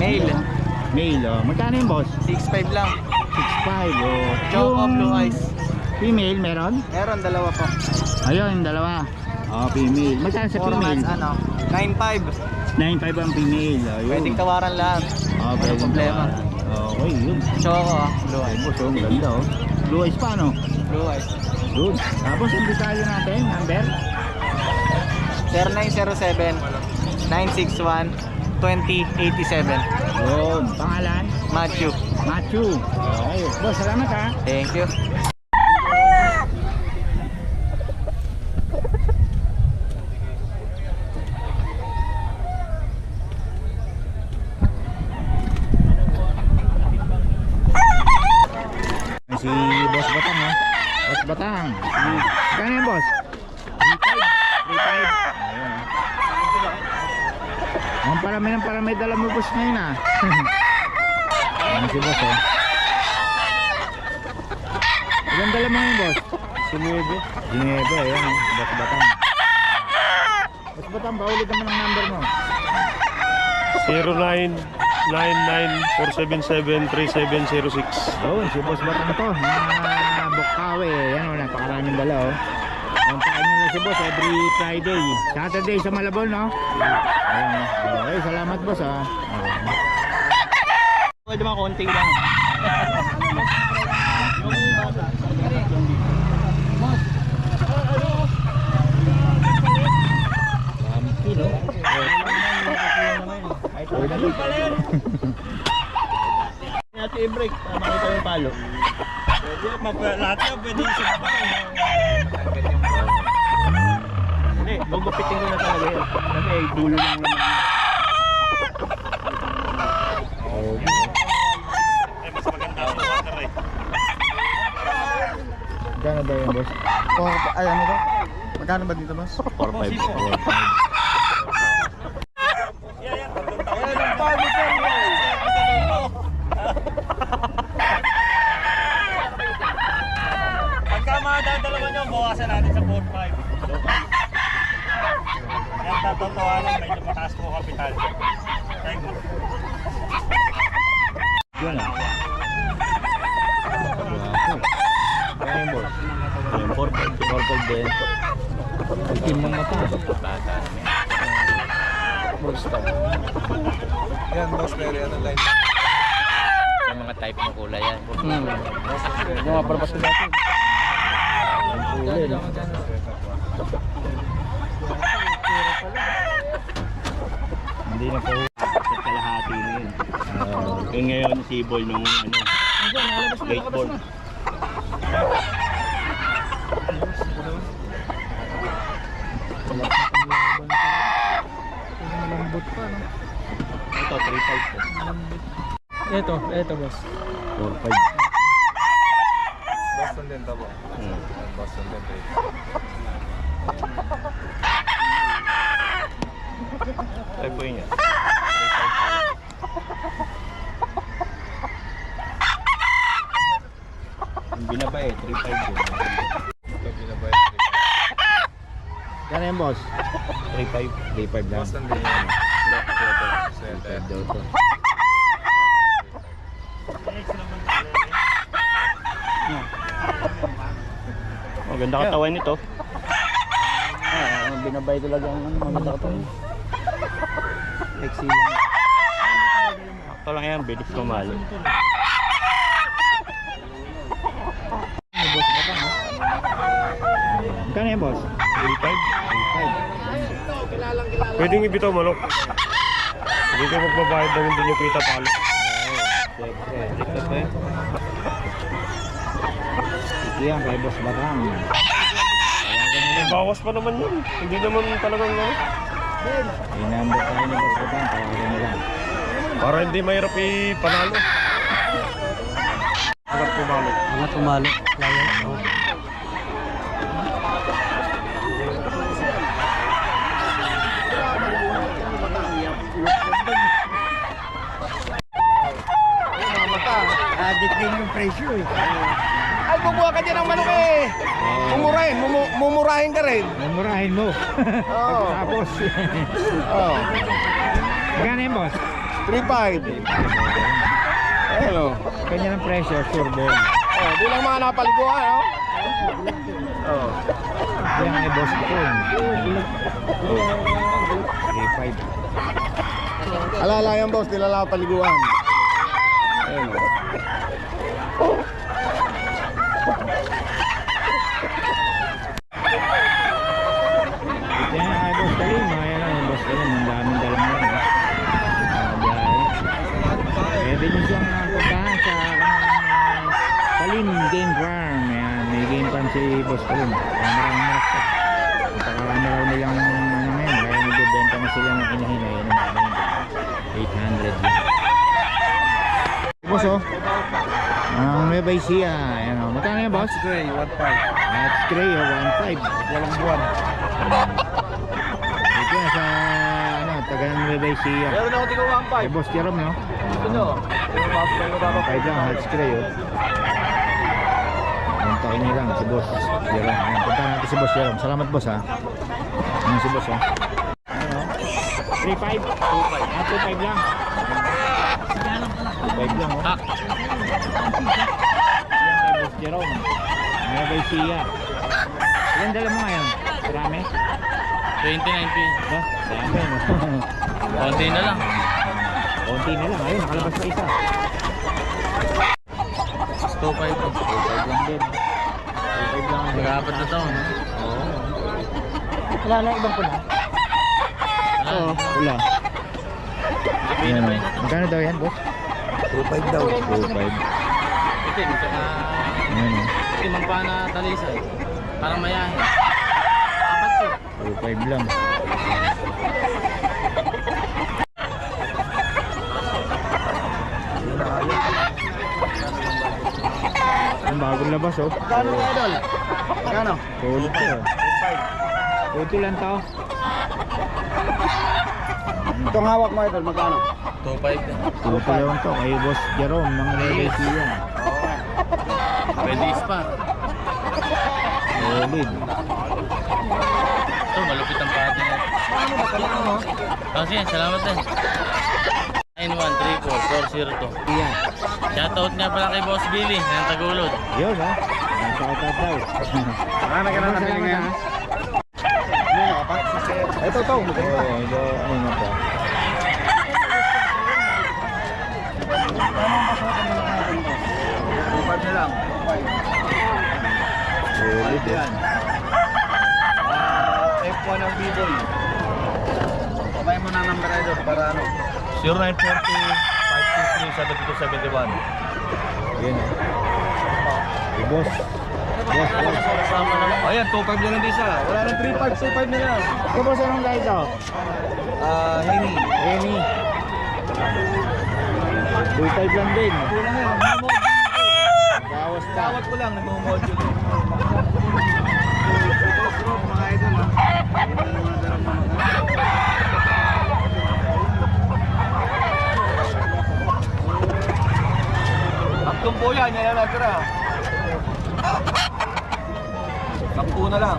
Male. Male, oh. Magkano yung boss? 6'5 lang. 6'5", oh. Choco blue eyes. Female, meron? Meron, dalawa po. Ayun, dalawa. Oh, female. Magkano sa 4 female? months, ano? 9'5. 9'5 ang female. Ayun. Pwedeng tawaran lahat. Oh, Walang problema. Okay, yun. Choco, blue Ay, eyes. boss, oh, ang ganda, oh. Blue eyes pa, no? Blue eyes. Good. Tapos, ang detalye natin, number? 0907 961 2087. Yun. Pangalan? Matthew. Matthew. Okay. Boss, salamat ha. Thank you. Si Boss Batang, ha? Boss Batang. Kano yan, boss? 3.5. Ayun. Ang parami dala mo, boss, ngayon, ha? Ayan si boss, oh. Ilan dala mo ngayon, boss? Sinuebe. Ginebe, ayan, oh. Boss Batang. Boss Batang, paulit naman ang number mo. 0999-477-3706. Yun, si Boss Batang to, mga Bukawi. Yan, oh, napakaraming dala, oh. Puntahan nyo na si Boss every Friday. Saturday sa Malabon, no? Ayan, oh. Okay, salamat, boss, ha. Pwede mga konti lang. Kilo. Natin i-break para makita yung palo. Lahat yan pwede isip pa. Hindi, magupitin ko na talaga yun. Kasi dulo lang naman. Mas maganda ako water eh. Gano ba yun, boss? Ay, ano ba? Magkano ba dito, boss? 4.5. Pagka mga dadalawa nyo, bawasan natin sa 4.5. Yan, tatotohanan, medyo mataas po kapital. Thank you. Yun, ah. Gano yung boss? Ayun, 4.5 din. Pagkin ng mata. Yan, boss, pero yan ang line. Yung mga type ng kulay yan. Yung mga barbas ko dati. Kulay, no? Hindi na po. Sa kalahati na yun. Yung ngayon, si Boy nung skateboard. Malambot pa, no? Ito, 3.5 po. Ito boss. 4.5. Boston din tabo. Boston din trade. Ay po yun yan. Yung binaba eh, 3.5 din. Ito binabayad trade. Gano yung boss? 3.5. 3.5 lang. Boston din yan. Black Theater. 3.5 daw to. Oh, ganda katawan nito. Binabay talaga ang mga to. Sexy lang. Sakto lang yan, bilis mamalo. Boss Batang, ha? Gano yung boss? 3.5. Pwedeng ibitaw manok. Hindi kayo magbabayad ng hindi nyo kita palo. Siyempre. Yan kay Boss Batang. May bawas pa naman yun. Hindi naman talagang ano. Inambot tayo ni Boss Batang. Tawagan nila. Para hindi mahirap ipanalo. Agad pumalo. Mga tumalo. Adik din yung presyo, eh. Ay, bubuha ka dyan ng manok eh. Mumurahin ka rin. Mumurahin mo. Oo. Tapos. Oo. Magkano yung boss? 3.5. Ano? Kanya ng presyo, sure ball. Oh, di lang mga napaliguan, no? Oh. Yan ay boss ko. 3.5. Alala yan, boss, di lang napaliguan. Ayun, oh. Ito yan ay boss Kalim. Ayan lang yung boss Kalim. Ang daming dalang yan. Pwede nyo siyang puntahan sa Kalim Game Farm. Ayan, may game farm si boss Kalim. Maraming marakot. Napakarami raw nilang ano ngayon. Kaya nagbibenta na sila ng inahin. Ayan ang namin. 800 lang. Boss oh. Ang Nueva Ecija. Ayan oh. Magkano yan boss? Gray, 1.5. That's gray oh. 1.5. Walang buwan. Ito yan sa ano, taga Nueva Ecija. Meron ako tingong Ay boss Jerome no? Ano? Kahit lang, hot spray oh. Puntakin niyo lang si boss Jerome. Ayan, puntahan natin si boss Jerome. Salamat boss ha. Ayan si boss oh. Ano? 3.5? 2.5 lang. 2.5 lang oh. Yan kay boss Jerome. Nueva Ecija. Ilan dala mo ngayon? Marami? 29p. Ba? Dami no? Konti na lang. Konti na lang. Ayun, nakalabas pa isa. 2.5 po. 2.5 lang din. 2.5 lang ang Mag-apat na taon. Oo. Wala na ibang pula. Oo, pula. Pili ba yun? Magkano daw yan, boss? 2.5 daw. 2.5. Itim, saka Ayan o. itim ang pana talisay. Parang mayahin. Apat to. 2.5 lang. Ang bagong labas oh. Kano nga idol? Kano? Solid to oh. 2.5 lang to. Itong hawak mo idol, magkano? 2.5 din. 2.5 lang to. Kay boss Jerome ng LSU yan. Pwede ispa. Solid. Ito, malupit ang pati niya. Oh, sige, salamat din. 9134-402. Iyan. Shoutout nga pala kay Boss Billy ng Tagulod. Yun oh. Shoutout daw. Marami ka na nabili Salamat, ngayon. ha. Ito, ito. Oo, ito, ano na pa. Upad na lang. Solid Yan. F1 ang B-boy. Sabay mo na ang number idol para ano. 0940-523-7271. Yan. Si boss. Boss, boss. Kasama naman. Ayan, 2.5 na lang isa. Wala nang 3.5, 2.5 na lang. Ito boss, anong guys to? Henny. Renny. 2.5 lang din. Kulang yan. Nagmamodule. Bawas pa. Tawag ko lang, nagmamodule. Mga idol ha. Tatlong po yan, yan ang natira. 10 na lang.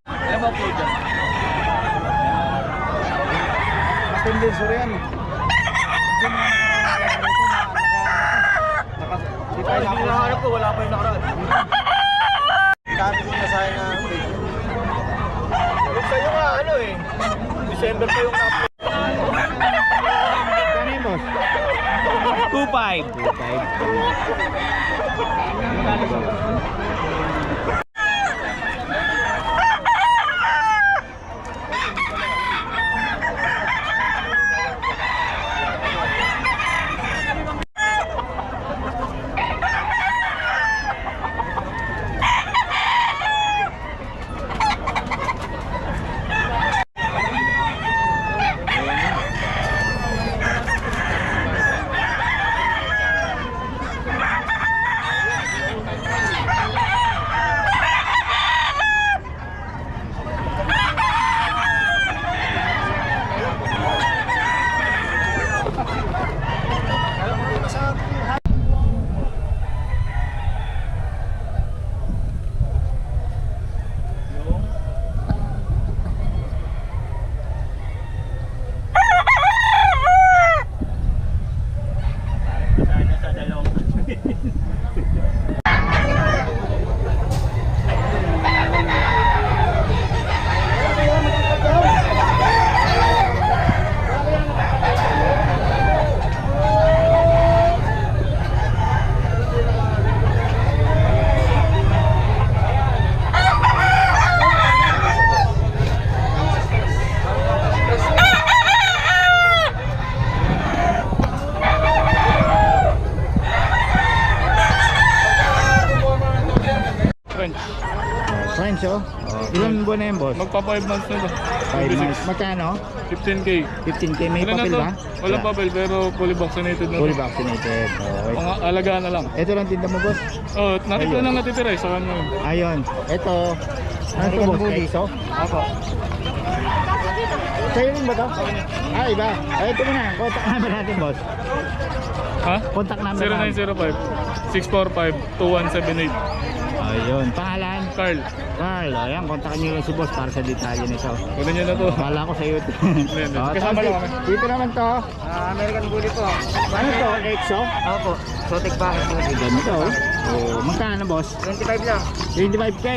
Alam mo po dyan. Condenser yan. Di pa yung hinahanap ko, wala pa yung nakaraan. Dami ko na sayang na yung sa'yo nga, ano eh. December pa yung upload. Ano yun boss? 2.5. 2.5. buwan na yan, boss? Magpa 5 months na to. 5 months. Magkano? 15K. 15K. May Ano na papel to? ba? Walang papel pero fully vaccinated na Fully to. vaccinated. Okay. Mga alagaan na lang. Ito lang tinda mo, boss? Oh, natitira Ayun. lang natitira eh, sa kanya. Ayun. Ito. Ano to, boss? Kaiso? Opo. Sa'yo rin ba to? Ah, iba. Ay, ito muna. Contact number natin, boss. Ha? Contact number natin. 0905-645-2178. Ayun. Pangalan? Carl, Carl. Ayan, kontakin nyo lang si boss para sa detalye nito. kunin niyo na to. Kala ko sa'yo ito. Hindi. Kasama lang kami. Dito naman to. American Bully po. Ano to? Exo? Opo. Sotic Packet po. Ganito. Oh, magkano, boss? 25 lang. 25K.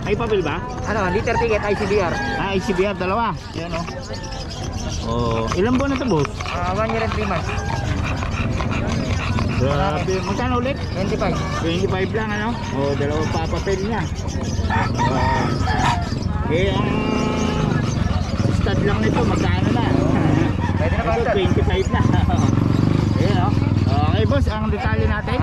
May papel ba? Ano, liter ticket ICBR. Ah, ICBR, dalawa. Yan, oh. Oh, ilang buwan na to, boss? 1 year and 3 months. Grabe. Magkano ulit? 25. 25 lang, ano? Oh, dalawang papapel niya. Ang stud lang nito, magkano na? Pwede na ba Ito, ito? 25 na. Ayan, oh. Okay, boss, ang detalye natin?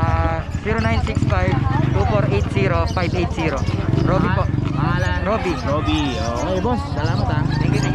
0965-2480-580. Robby po. Pangalan? Robby. Robby. Okay, boss. Salamat, ha. Thank you.